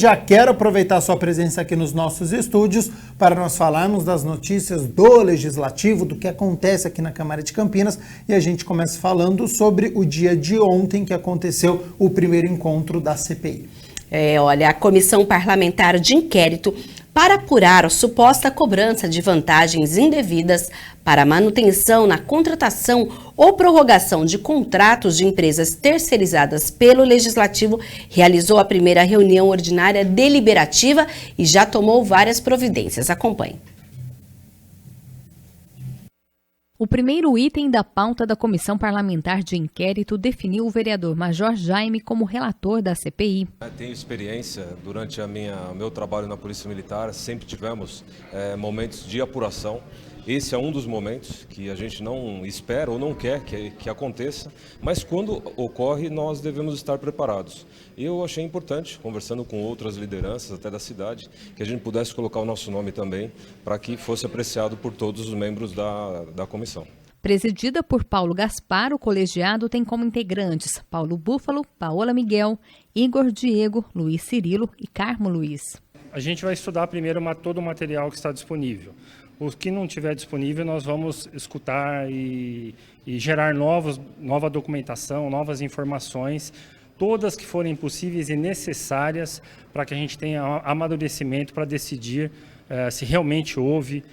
Já quero aproveitar a sua presença aqui nos nossos estúdios para nós falarmos das notícias do Legislativo, do que acontece aqui na Câmara de Campinas, e a gente começa falando sobre o dia de ontem que aconteceu o primeiro encontro da CPI. Olha, a Comissão Parlamentar de Inquérito para apurar a suposta cobrança de vantagens indevidas para manutenção na contratação ou prorrogação de contratos de empresas terceirizadas pelo Legislativo, realizou a primeira reunião ordinária deliberativa e já tomou várias providências. Acompanhe. O primeiro item da pauta da Comissão Parlamentar de Inquérito definiu o vereador Major Jaime como relator da CPI. Tenho experiência durante o meu trabalho na Polícia Militar, sempre tivemos momentos de apuração. Esse é um dos momentos que a gente não espera ou não quer que aconteça, mas quando ocorre nós devemos estar preparados. Eu achei importante, conversando com outras lideranças até da cidade, que a gente pudesse colocar o nosso nome também para que fosse apreciado por todos os membros da comissão. Presidida por Paulo Gaspar, o colegiado tem como integrantes Paulo Búfalo, Paola Miguel, Igor Diego, Luiz Cirilo e Carmo Luiz. A gente vai estudar primeiro todo o material que está disponível. O que não estiver disponível, nós vamos escutar e gerar nova documentação, novas informações, todas que forem possíveis e necessárias para que a gente tenha amadurecimento para decidir se realmente houve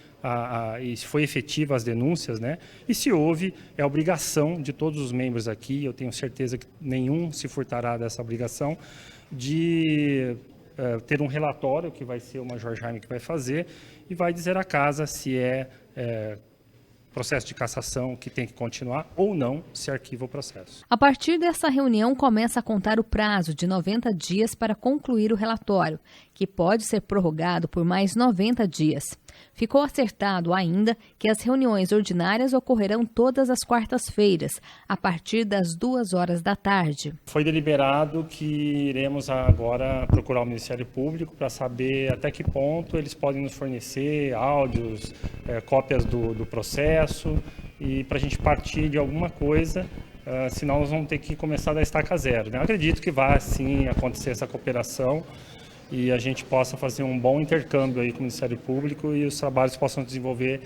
e se foi efetiva as denúncias, né? E se houve, é obrigação de todos os membros aqui, eu tenho certeza que nenhum se furtará dessa obrigação, de ter um relatório, que vai ser o Major Jaime que vai fazer, e vai dizer à casa se processo de cassação que tem que continuar ou não, se arquiva o processo. A partir dessa reunião, começa a contar o prazo de 90 dias para concluir o relatório, que pode ser prorrogado por mais 90 dias. Ficou acertado ainda que as reuniões ordinárias ocorrerão todas as quartas-feiras, a partir das 2h da tarde. Foi deliberado que iremos agora procurar o Ministério Público para saber até que ponto eles podem nos fornecer áudios, cópias do processo, e para a gente partir de alguma coisa, senão nós vamos ter que começar da estaca zero, né? Eu acredito que vai sim acontecer essa cooperação e a gente possa fazer um bom intercâmbio aí com o Ministério Público e os trabalhos possam desenvolver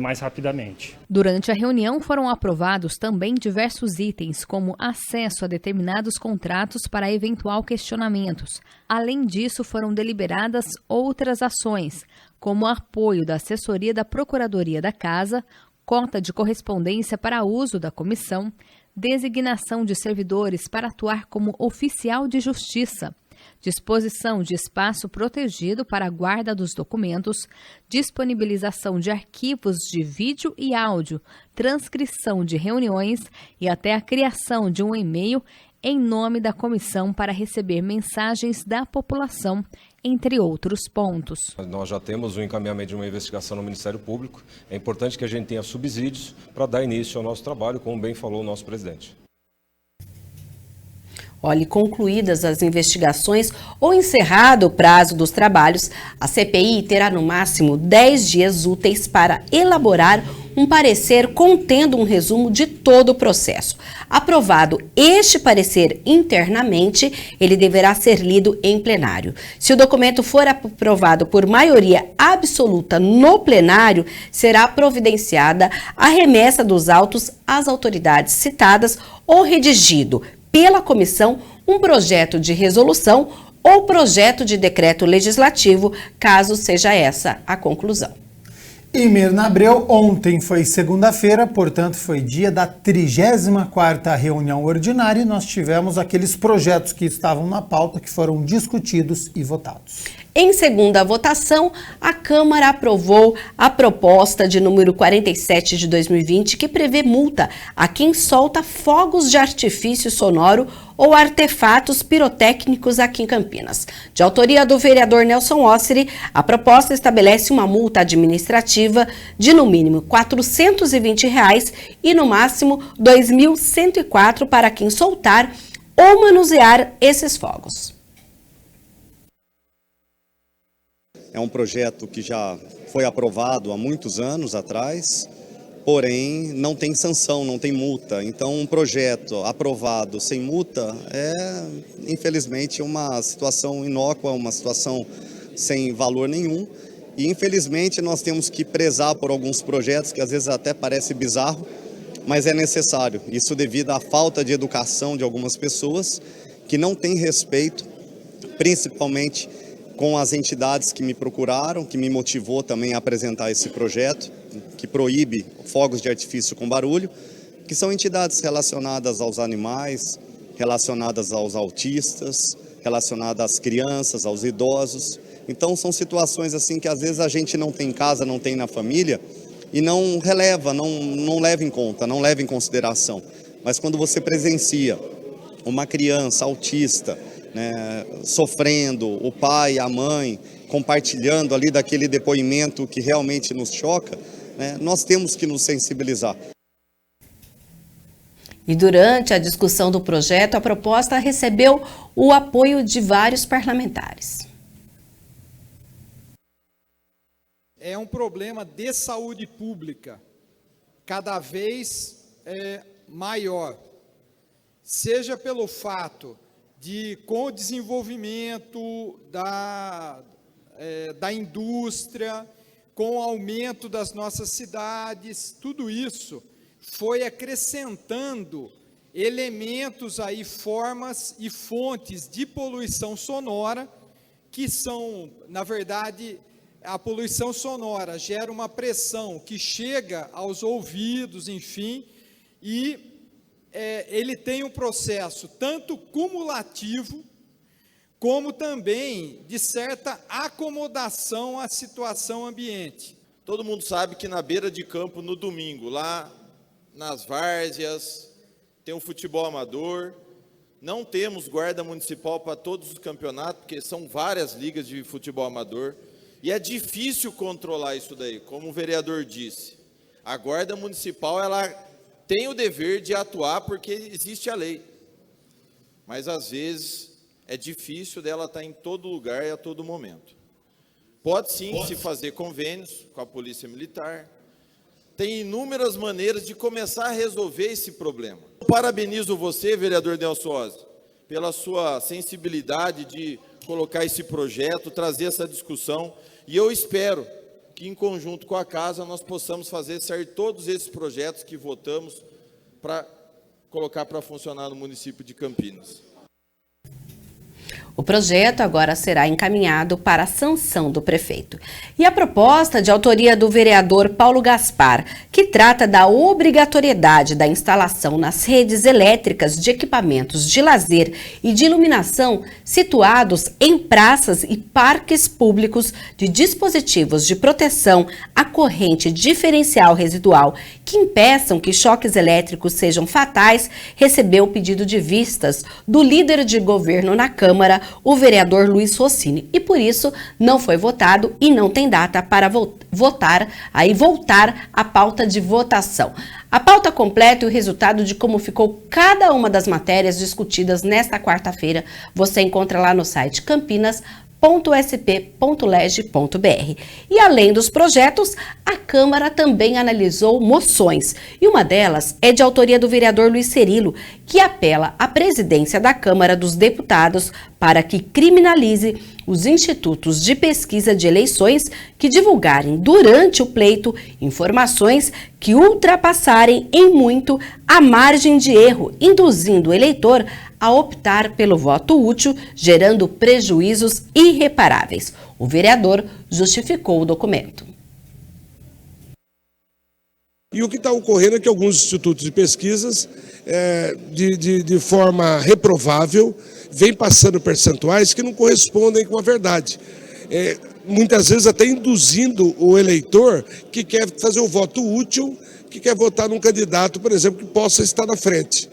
mais rapidamente. Durante a reunião foram aprovados também diversos itens, como acesso a determinados contratos para eventual questionamentos. Além disso, foram deliberadas outras ações, como apoio da assessoria da Procuradoria da Casa, cota de correspondência para uso da comissão, designação de servidores para atuar como oficial de justiça, disposição de espaço protegido para a guarda dos documentos, disponibilização de arquivos de vídeo e áudio, transcrição de reuniões e até a criação de um e-mail em nome da comissão para receber mensagens da população, entre outros pontos. Nós já temos o encaminhamento de uma investigação no Ministério Público. É importante que a gente tenha subsídios para dar início ao nosso trabalho, como bem falou o nosso presidente. Olha, concluídas as investigações ou encerrado o prazo dos trabalhos, a CPI terá no máximo 10 dias úteis para elaborar um parecer contendo um resumo de todo o processo. Aprovado este parecer internamente, ele deverá ser lido em plenário. Se o documento for aprovado por maioria absoluta no plenário, será providenciada a remessa dos autos às autoridades citadas ou redigido pela comissão um projeto de resolução ou projeto de decreto legislativo, caso seja essa a conclusão. E Mirna Abreu, ontem foi segunda-feira, portanto foi dia da 34ª reunião ordinária e nós tivemos aqueles projetos que estavam na pauta que foram discutidos e votados. Em segunda votação, a Câmara aprovou a proposta de número 47 de 2020, que prevê multa a quem solta fogos de artifício sonoro ou artefatos pirotécnicos aqui em Campinas. De autoria do vereador Nelson Osseri, a proposta estabelece uma multa administrativa de no mínimo R$ 420 e no máximo R$ 2.104 para quem soltar ou manusear esses fogos. É um projeto que já foi aprovado há muitos anos atrás porém não tem sanção, não tem multa. Então um projeto aprovado sem multa é, infelizmente, uma situação inócua, uma situação sem valor nenhum. E infelizmente nós temos que prezar por alguns projetos que às vezes até parece bizarro, mas é necessário. Isso devido à falta de educação de algumas pessoas que não têm respeito, principalmente com as entidades que me procuraram, que me motivou também a apresentar esse projeto, que proíbe fogos de artifício com barulho, que são entidades relacionadas aos animais, relacionadas aos autistas, relacionadas às crianças, aos idosos. Então são situações assim que às vezes a gente não tem em casa, não tem na família e não releva, não leva em conta, não leva em consideração. Mas quando você presencia uma criança autista, né, sofrendo, o pai, a mãe, compartilhando ali daquele depoimento que realmente nos choca, né, nós temos que nos sensibilizar. E durante a discussão do projeto, a proposta recebeu o apoio de vários parlamentares. É um problema de saúde pública, cada vez maior, seja pelo fato de, com o desenvolvimento da indústria, com o aumento das nossas cidades, tudo isso foi acrescentando elementos aí, formas e fontes de poluição sonora, que são, na verdade, a poluição sonora gera uma pressão que chega aos ouvidos, enfim, e ele tem um processo tanto cumulativo, como também de certa acomodação à situação ambiente. Todo mundo sabe que na beira de campo, no domingo, lá nas várzeas, tem um futebol amador, não temos guarda municipal para todos os campeonatos, porque são várias ligas de futebol amador, e é difícil controlar isso daí, como o vereador disse. A guarda municipal, ela tem o dever de atuar porque existe a lei, mas às vezes é difícil dela estar em todo lugar e a todo momento. Pode sim se fazer convênios com a Polícia Militar, tem inúmeras maneiras de começar a resolver esse problema. Eu parabenizo você, vereador Nelson Ozzi, pela sua sensibilidade de colocar esse projeto, trazer essa discussão, e eu espero que, em conjunto com a casa, nós possamos fazer sair todos esses projetos que votamos para colocar para funcionar no município de Campinas. O projeto agora será encaminhado para a sanção do prefeito. E a proposta de autoria do vereador Paulo Gaspar, que trata da obrigatoriedade da instalação nas redes elétricas de equipamentos de lazer e de iluminação situados em praças e parques públicos de dispositivos de proteção à corrente diferencial residual que impeçam que choques elétricos sejam fatais, recebeu o pedido de vistas do líder de governo na Câmara, o vereador Luiz Rossini, e por isso não foi votado e não tem data para voltar à pauta de votação. A pauta completa e o resultado de como ficou cada uma das matérias discutidas nesta quarta-feira você encontra lá no site campinas.sp.leg.br. E além dos projetos, a Câmara também analisou moções, e uma delas é de autoria do vereador Luiz Cerilo, que apela à presidência da Câmara dos Deputados para que criminalize os institutos de pesquisa de eleições que divulgarem durante o pleito informações que ultrapassarem em muito a margem de erro, induzindo o eleitor a optar pelo voto útil, gerando prejuízos irreparáveis. O vereador justificou o documento. E o que está ocorrendo é que alguns institutos de pesquisas, de forma reprovável, vêm passando percentuais que não correspondem com a verdade. Muitas vezes até induzindo o eleitor que quer fazer o voto útil, que quer votar num candidato, por exemplo, que possa estar na frente.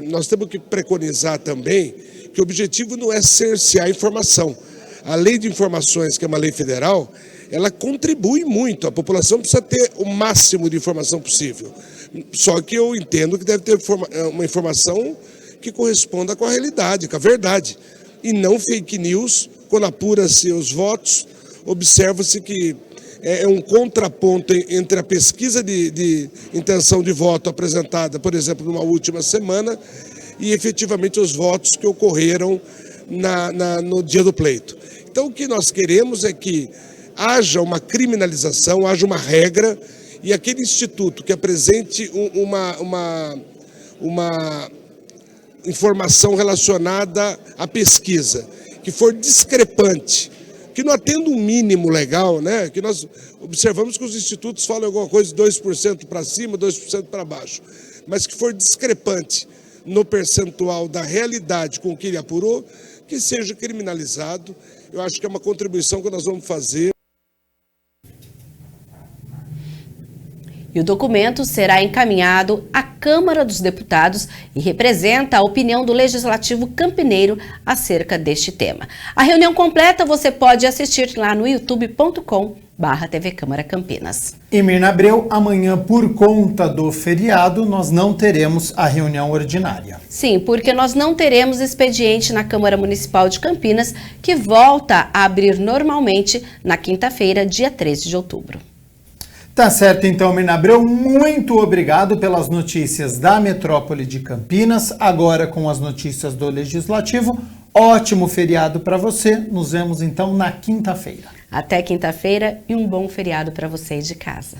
Nós temos que preconizar também que o objetivo não é cercear a informação. A lei de informações, que é uma lei federal, ela contribui muito. A população precisa ter o máximo de informação possível. Só que eu entendo que deve ter uma informação que corresponda com a realidade, com a verdade. E não fake news, quando apura-se os votos, observa-se que é um contraponto entre a pesquisa de intenção de voto apresentada, por exemplo, numa última semana, e efetivamente os votos que ocorreram no dia do pleito. Então, o que nós queremos é que haja uma criminalização, haja uma regra, e aquele instituto que apresente uma informação relacionada à pesquisa, que for discrepante, que não atenda um mínimo legal, né? Que nós observamos que os institutos falam alguma coisa de 2% para cima, 2% para baixo, mas que for discrepante no percentual da realidade com que ele apurou, que seja criminalizado. Eu acho que é uma contribuição que nós vamos fazer. E o documento será encaminhado à Câmara dos Deputados e representa a opinião do Legislativo campineiro acerca deste tema. A reunião completa você pode assistir lá no youtube.com/TV Câmara Campinas. E Mirna Abreu, amanhã, por conta do feriado, nós não teremos a reunião ordinária. Sim, porque nós não teremos expediente na Câmara Municipal de Campinas, que volta a abrir normalmente na quinta-feira, dia 13 de outubro. Tá certo, então, Mirna Abreu, muito obrigado pelas notícias da Metrópole de Campinas, agora com as notícias do Legislativo. Ótimo feriado para você, nos vemos então na quinta-feira. Até quinta-feira e um bom feriado para vocês de casa.